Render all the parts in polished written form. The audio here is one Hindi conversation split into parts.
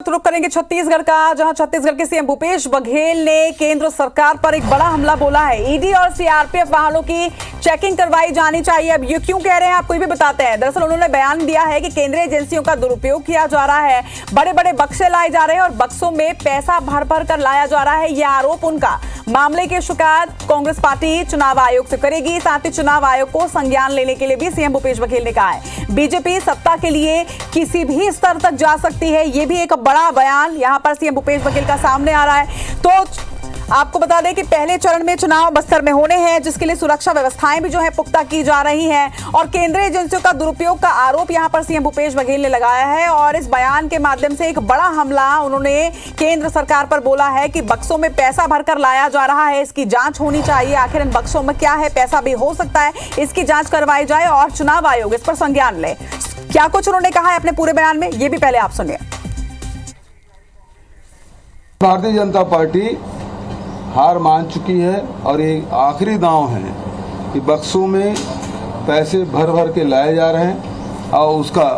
रुख करेंगे छत्तीसगढ़ का, जहां छत्तीसगढ़ के सीएम भूपेश बघेल ने केंद्र सरकार पर एक बड़ा हमला बोला है। ईडी और सीआरपीएफ वाहनों की चेकिंग करवाई जानी चाहिए। अब ये क्यों कह रहे हैं आपको ये भी बताते हैं। दरअसल उन्होंने बयान दिया है कि केंद्रीय एजेंसियों का दुरुपयोग किया जा रहा है, बड़े बड़े बक्से लाए जा रहे हैं और बक्सों में पैसा भर भर कर लाया जा रहा है। यह आरोप उनका। मामले की शिकायत कांग्रेस पार्टी चुनाव आयोग से करेगी। साथ ही चुनाव आयोग को संज्ञान लेने के लिए भी सीएम भूपेश बघेल ने कहा है। बीजेपी सत्ता के लिए किसी भी स्तर तक जा सकती है, यह भी एक बड़ा बयान यहां पर सीएम भूपेश बघेल का सामने आ रहा है। तो आपको बता दें कि पहले चरण में चुनाव बस्तर में होने हैं, जिसके लिए सुरक्षा व्यवस्थाएं भी जो है पुख्ता की जा रही हैं और केंद्रीय एजेंसियों का दुरुपयोग का आरोप यहां पर सीएम भूपेश बघेल ने लगाया है। और इस बयान के माध्यम से एक बड़ा हमला उन्होंने केंद्र सरकार पर बोला है कि बक्सों में पैसा भरकर लाया जा रहा है, इसकी जांच होनी चाहिए। आखिर इन बक्सों में क्या है, पैसा भी हो सकता है, इसकी जांच करवाई जाए और चुनाव आयोग इस पर संज्ञान ले। क्या कुछ उन्होंने कहा है अपने पूरे बयान में, ये भी पहले आप सुनिए। भारतीय जनता पार्टी हार मान चुकी है और ये आखिरी दांव है कि बक्सों में पैसे भर भर के लाए जा रहे हैं और उसका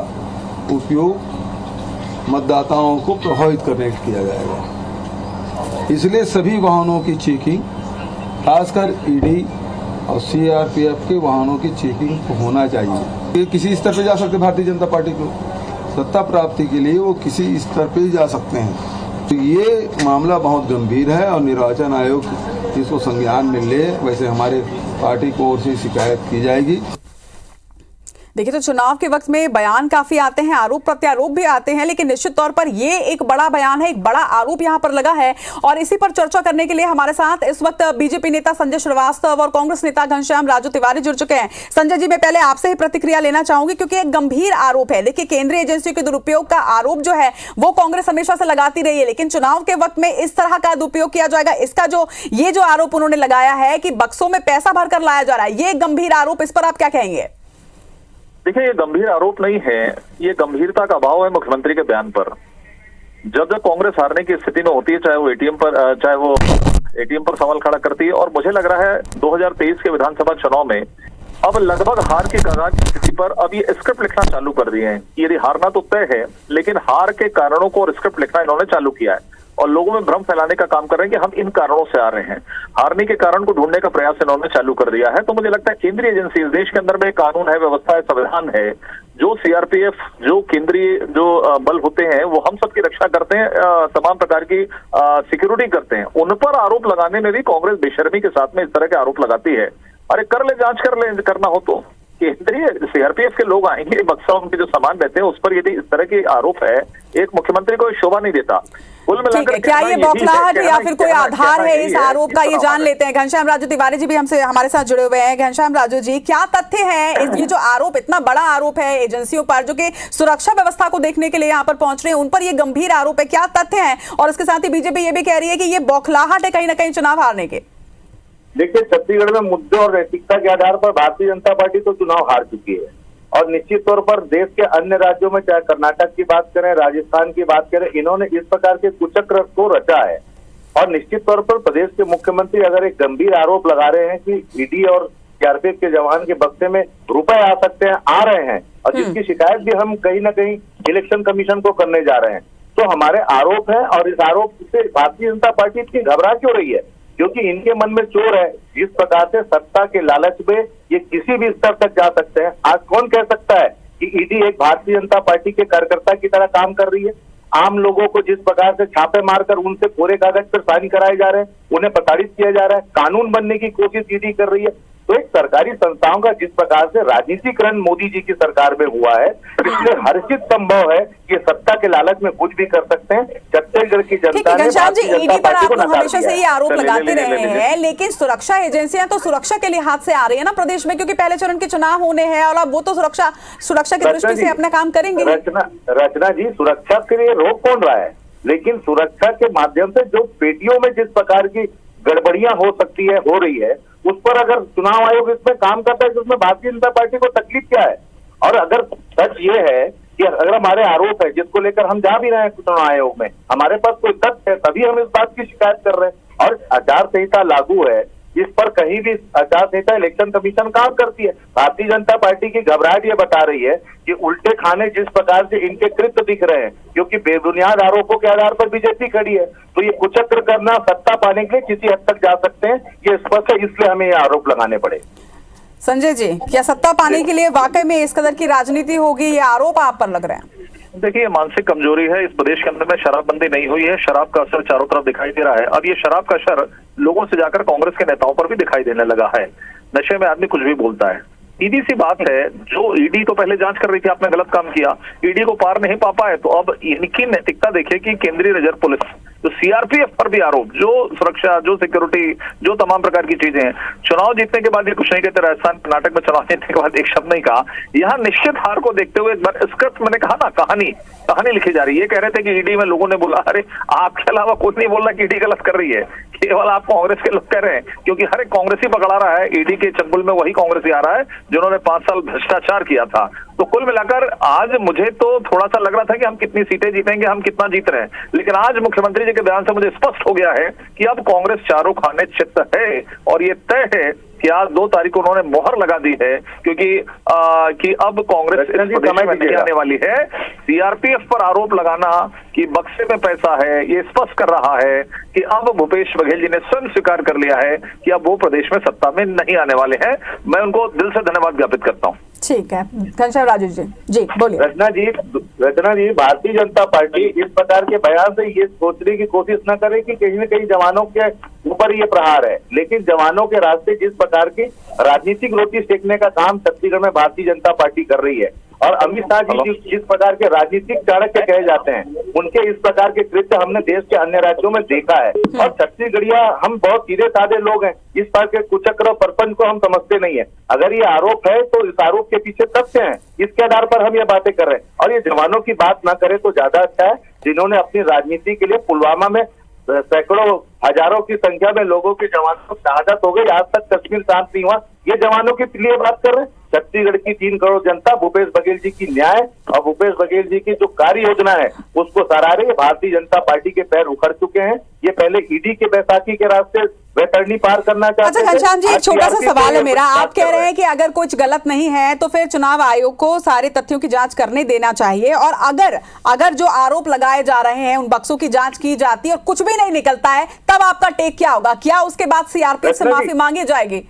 उपयोग मतदाताओं को प्रभावित करने के किया जाएगा। इसलिए सभी वाहनों की चेकिंग, खासकर ईडी और सीआरपीएफ के वाहनों की चेकिंग होना चाहिए। ये किसी स्तर पर जा सकते भारतीय जनता पार्टी को सत्ता प्राप्ति के लिए वो किसी स्तर पर ही जा सकते हैं। तो ये मामला बहुत गंभीर है और निर्वाचन आयोग इसको संज्ञान में ले, वैसे हमारे पार्टी की ओर से शिकायत की जाएगी। देखिए, तो चुनाव के वक्त में बयान काफी आते हैं, आरोप प्रत्यारोप भी आते हैं, लेकिन निश्चित तौर पर ये एक बड़ा बयान है, एक बड़ा आरोप यहां पर लगा है। और इसी पर चर्चा करने के लिए हमारे साथ इस वक्त बीजेपी नेता संजय श्रीवास्तव और कांग्रेस नेता घनश्याम राजू तिवारी जुड़ चुके हैं। संजय जी, मैं पहले आपसे ही प्रतिक्रिया लेना चाहूंगी क्योंकि एक गंभीर आरोप है। देखिए, केंद्रीय एजेंसियों के दुरुपयोग का आरोप जो है वो कांग्रेस हमेशा से लगाती रही है, लेकिन चुनाव के वक्त में इस तरह का दुरुपयोग किया जाएगा, इसका ये जो आरोप उन्होंने लगाया है कि बक्सों में पैसा भरकर लाया जा रहा है, ये गंभीर आरोप, इस पर आप क्या कहेंगे? देखिए, ये गंभीर आरोप नहीं है, ये गंभीरता का अभाव है मुख्यमंत्री के बयान पर। जब जब कांग्रेस हारने की स्थिति में होती है, चाहे वो एटीएम पर सवाल खड़ा करती है, और मुझे लग रहा है 2023 के विधानसभा चुनाव में अब लगभग हार की कगार की स्थिति पर अब ये स्क्रिप्ट लिखना चालू कर दिए हैं। यदि हारना तो तय है, लेकिन हार के कारणों को और स्क्रिप्ट लिखना इन्होंने चालू किया है और लोगों में भ्रम फैलाने का काम कर रहे हैं कि हम इन कारणों से आ रहे हैं। हारने के कारण को ढूंढने का प्रयास इन्होंने चालू कर दिया है। तो मुझे लगता है केंद्रीय एजेंसी, देश के अंदर में कानून है, व्यवस्था है, संविधान है, जो सीआरपीएफ, जो केंद्रीय जो बल होते हैं, वो हम सबकी रक्षा करते हैं, तमाम प्रकार की सिक्योरिटी करते हैं। उन पर आरोप लगाने में भी कांग्रेस बेशर्मी के साथ में इस तरह के आरोप लगाती है। अरे कर ले, जांच कर ले, करना हो तो केंद्रीय सीआरपीएफ के लोग आएंगे, बक्सा उनके जो सामान रहते हैं उस पर यदि इस तरह के आरोप है, एक मुख्यमंत्री को शोभा नहीं देता। ठीक है, क्या ये बौखलाहट या फिर कोई आधार है इस आरोप का, ये जान लेते हैं। घनश्याम राजू तिवारी जी भी हमारे साथ जुड़े हुए हैं। घनश्याम राजू जी, क्या तथ्य है ये जो आरोप, इतना बड़ा आरोप है एजेंसियों पर जो कि सुरक्षा व्यवस्था को देखने के लिए यहाँ पर पहुंच रहे हैं, उन पर ये गंभीर आरोप है, क्या तथ्य है? और इसके साथ ही बीजेपी ये भी कह रही है कि ये बौखलाहट है कहीं ना कहीं चुनाव हारने के। देखिए, छत्तीसगढ़ में मुद्दे और नैतिकता के आधार पर भारतीय जनता पार्टी तो चुनाव हार चुकी है और निश्चित तौर पर देश के अन्य राज्यों में, चाहे कर्नाटक की बात करें, राजस्थान की बात करें, इन्होंने इस प्रकार के कुचक्र को रचा है। और निश्चित तौर पर प्रदेश के मुख्यमंत्री अगर एक गंभीर आरोप लगा रहे हैं कि ईडी और सीआरपीएफ के जवान के बक्से में रुपए आ सकते हैं, आ रहे हैं, और जिसकी शिकायत भी हम कहीं ना कहीं इलेक्शन कमीशन को करने जा रहे हैं, तो हमारे आरोप है। और इस आरोप से भारतीय जनता पार्टी इतनी घबरा क्यों रही है? क्योंकि इनके मन में चोर है। जिस प्रकार से सत्ता के लालच में ये किसी भी स्तर तक जा सकते हैं। आज कौन कह सकता है कि ईडी एक भारतीय जनता पार्टी के कार्यकर्ता की तरह काम कर रही है? आम लोगों को जिस प्रकार से छापे मारकर उनसे पूरे कागज पर साइन कराए जा रहे हैं, उन्हें प्रताड़ित किया जा रहा है, कानून बनने की कोशिश ईडी कर रही है। तो एक सरकारी संस्थाओं का जिस प्रकार से राजनीतिकरण मोदी जी की सरकार में हुआ है, इसलिए हर्षित संभव है कि सत्ता के लालच में कुछ भी कर सकते हैं। छत्तीसगढ़ की जनता ने घनश्याम जी, ईडी पर आप हमेशा से ये आरोप लगाते रहे हैं, लेकिन सुरक्षा एजेंसियां तो सुरक्षा के लिहाज से आ रही है ना प्रदेश में, क्योंकि पहले चरण के चुनाव होने हैं और अब वो तो सुरक्षा की दृष्टि से अपना काम करेंगे। रचना जी, सुरक्षा के लिए रोक कौन रहा है? लेकिन सुरक्षा के माध्यम से जो पेटियों में जिस प्रकार की गड़बड़ियां हो सकती है, हो रही है, उस पर अगर चुनाव आयोग इसमें काम करता है तो उसमें भारतीय जनता पार्टी को तकलीफ क्या है? और अगर सच ये है कि अगर हमारे आरोप है जिसको लेकर हम जा भी रहे हैं चुनाव आयोग में, हमारे पास कोई तथ्य है, तभी हम इस बात की शिकायत कर रहे हैं। और आचार संहिता लागू है, इस पर कहीं भी आचार संहिता इलेक्शन कमीशन काम करती है। भारतीय जनता पार्टी की घबराहट ये बता रही है कि उल्टे खाने जिस प्रकार से इनके कृत्य दिख रहे हैं, क्योंकि बेबुनियाद आरोपों के आधार पर बीजेपी खड़ी है, तो ये कुचक्र करना सत्ता पाने के लिए किसी हद तक जा सकते हैं, ये स्पष्ट है, इसलिए हमें ये आरोप लगाने पड़े। संजय जी, क्या सत्ता पाने के लिए वाकई में इस कदर की राजनीति होगी, ये आरोप आप पर लग रहे हैं? देखिए, मानसिक कमजोरी है। इस प्रदेश के अंदर में शराबबंदी नहीं हुई है, शराब का असर चारों तरफ दिखाई दे रहा है। अब ये शराब का असर लोगों से जाकर कांग्रेस के नेताओं पर भी दिखाई देने लगा है। नशे में आदमी कुछ भी बोलता है। सीधी सी बात है, जो ईडी तो पहले जांच कर रही थी, आपने गलत काम किया, ईडी को पार नहीं पा पाए, तो अब इनकी नैतिकता देखिए कि केंद्रीय रिजर्व पुलिस, तो सीआरपीएफ पर भी आरोप, जो सुरक्षा, जो सिक्योरिटी, जो तमाम प्रकार की चीजें हैं। चुनाव जीतने के बाद ये कुछ नहीं कहते, राजस्थान कर्नाटक में चुनाव जीतने के बाद एक शब्द नहीं कहा। यहाँ निश्चित हार को देखते हुए एक बार स्क्रिप्ट, मैंने कहा ना, कहानी लिखी जा रही है। ये कह रहे थे कि ईडी में लोगों ने बोला, अरे आपके अलावा कोई नहीं बोल रहा कि ईडी गलत कर रही है, केवल आप कांग्रेस के लोग कह रहे हैं, क्योंकि हर एक कांग्रेसी पकड़ा रहा है। ईडी के चंगुल में वही कांग्रेसी आ रहा है जिन्होंने 5 साल भ्रष्टाचार किया था। तो कुल मिलाकर आज मुझे तो थोड़ा सा लग रहा था कि हम कितनी सीटें जीतेंगे, हम कितना जीत रहे हैं, लेकिन आज मुख्यमंत्री जी के बयान से मुझे स्पष्ट हो गया है कि अब कांग्रेस चारों खाने चित्त है, और ये तय है कि आज 2 तारीख को उन्होंने मोहर लगा दी है, क्योंकि कि अब कांग्रेस इस प्रदेश में नहीं आने वाली है। सीआरपीएफ पर आरोप लगाना कि बक्से में पैसा है, ये स्पष्ट कर रहा है कि अब भूपेश बघेल जी ने स्वयं स्वीकार कर लिया है कि अब वो प्रदेश में सत्ता में नहीं आने वाले हैं। मैं उनको दिल से धन्यवाद ज्ञापित करता हूँ। ठीक है, घनश्याम राजू जी बोलिए। रचना जी, भारतीय जनता पार्टी इस प्रकार के बयान से ये सोचने की कोशिश न करे कि कहीं न कहीं जवानों के ऊपर ये प्रहार है, लेकिन जवानों के रास्ते जिस प्रकार की राजनीतिक रोटी सेकने का काम छत्तीसगढ़ में भारतीय जनता पार्टी कर रही है, और अमित शाह जी जिस प्रकार के राजनीतिक चाणक्य कहे जाते हैं, उनके इस प्रकार के कृत्य हमने देश के अन्य राज्यों में देखा है। और छत्तीसगढ़िया हम बहुत सीधे साधे लोग हैं, इस प्रकार के कुचक्र और प्रपंच को हम समझते नहीं है। अगर ये आरोप है तो इस आरोप के पीछे तथ्य हैं, इसके आधार पर हम ये बातें कर रहे हैं, और ये जवानों की बात ना करें तो ज्यादा अच्छा है, जिन्होंने अपनी राजनीति के लिए पुलवामा में सैकड़ों हजारों की संख्या में लोगों की जवानों को शहादत हो गई, आज तक कश्मीर शांत नहीं हुआ, ये जवानों के लिए बात कर रहे हैं। छत्तीसगढ़ की 3 करोड़ जनता भूपेश बघेल जी की न्याय और भूपेश बघेल जी की जो कार्य योजना है उसको सराह रही है। भारतीय जनता पार्टी के पैर उखड़ चुके हैं, ये पहले ईडी के बैसाखी के रास्ते वैतरणी पार करना चाहते हैं। अच्छा घनश्याम जी, एक छोटा सा सवाल है मेरा, आप कह रहे हैं कि अगर कुछ गलत नहीं है तो फिर चुनाव आयोग को सारे तथ्यों की जांच करने देना चाहिए, और अगर जो आरोप लगाए जा रहे हैं उन बक्सों की जांच की जाती है और कुछ भी नहीं निकलता है, तब आपका टेक क्या होगा? क्या उसके बाद सीआरपीएफ से माफी मांगी जाएगी?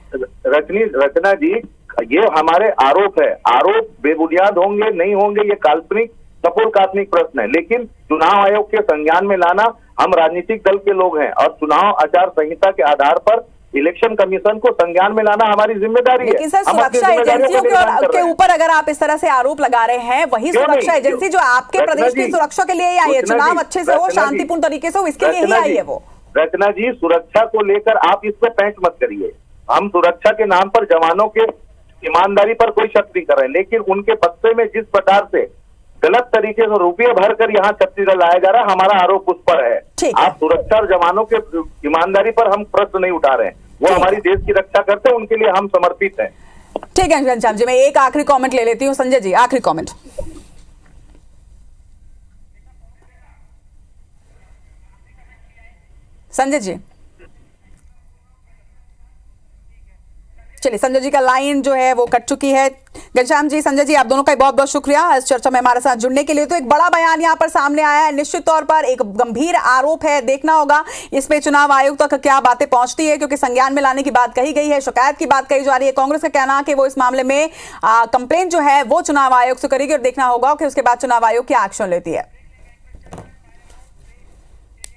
रचना जी, ये हमारे आरोप है, आरोप बेबुनियाद होंगे नहीं होंगे ये काल्पनिक काल्पनिक प्रश्न है, लेकिन चुनाव आयोग के संज्ञान में लाना, हम राजनीतिक दल के लोग हैं, और चुनाव आचार संहिता के आधार पर इलेक्शन कमीशन को संज्ञान में लाना हमारी जिम्मेदारी है। लेकिन सर, सुरक्षा एजेंसियों के ऊपर अगर आप इस तरह से आरोप लगा रहे हैं, वही सुरक्षा एजेंसी जो आपके प्रदेश की सुरक्षा के लिए ही आई है, चुनाव अच्छे से हो, शांतिपूर्ण तरीके से हो, इसके लिए ही आई है वो। रचना जी, सुरक्षा को लेकर आप इसमें पैंच मत करिए। हम सुरक्षा के नाम पर जवानों के ईमानदारी पर कोई शक नहीं कर रहे हैं, लेकिन उनके बक्से में जिस प्रकार से गलत तरीके से रुपये भरकर यहाँ छत्तीसगढ़ लाया जा रहा है, हमारा आरोप उस पर है। आप सुरक्षा और जवानों के ईमानदारी पर हम प्रश्न नहीं उठा रहे हैं, वो हमारी देश की रक्षा करते हैं, उनके लिए हम समर्पित हैं। ठीक है घनश्याम जी, मैं एक आखिरी कमेंट ले लेती हूँ। संजय जी, आखिरी कमेंट। संजय जी, चलिए, संजय जी का लाइन जो है वो कट चुकी है। घनश्याम जी, संजय जी, आप दोनों का बहुत बहुत शुक्रिया इस चर्चा में हमारे साथ जुड़ने के लिए। तो एक बड़ा बयान यहाँ पर सामने आया है, निश्चित तौर पर एक गंभीर आरोप है, देखना होगा इसमें चुनाव आयोग तक क्या बातें पहुंचती है, क्योंकि संज्ञान में लाने की बात कही गई है, शिकायत की बात कही जा रही है। कांग्रेस का कहना है कि वो इस मामले में कंप्लेंट जो है वो चुनाव आयोग से करेगी, और देखना होगा कि उसके बाद चुनाव आयोग क्या एक्शन लेती है।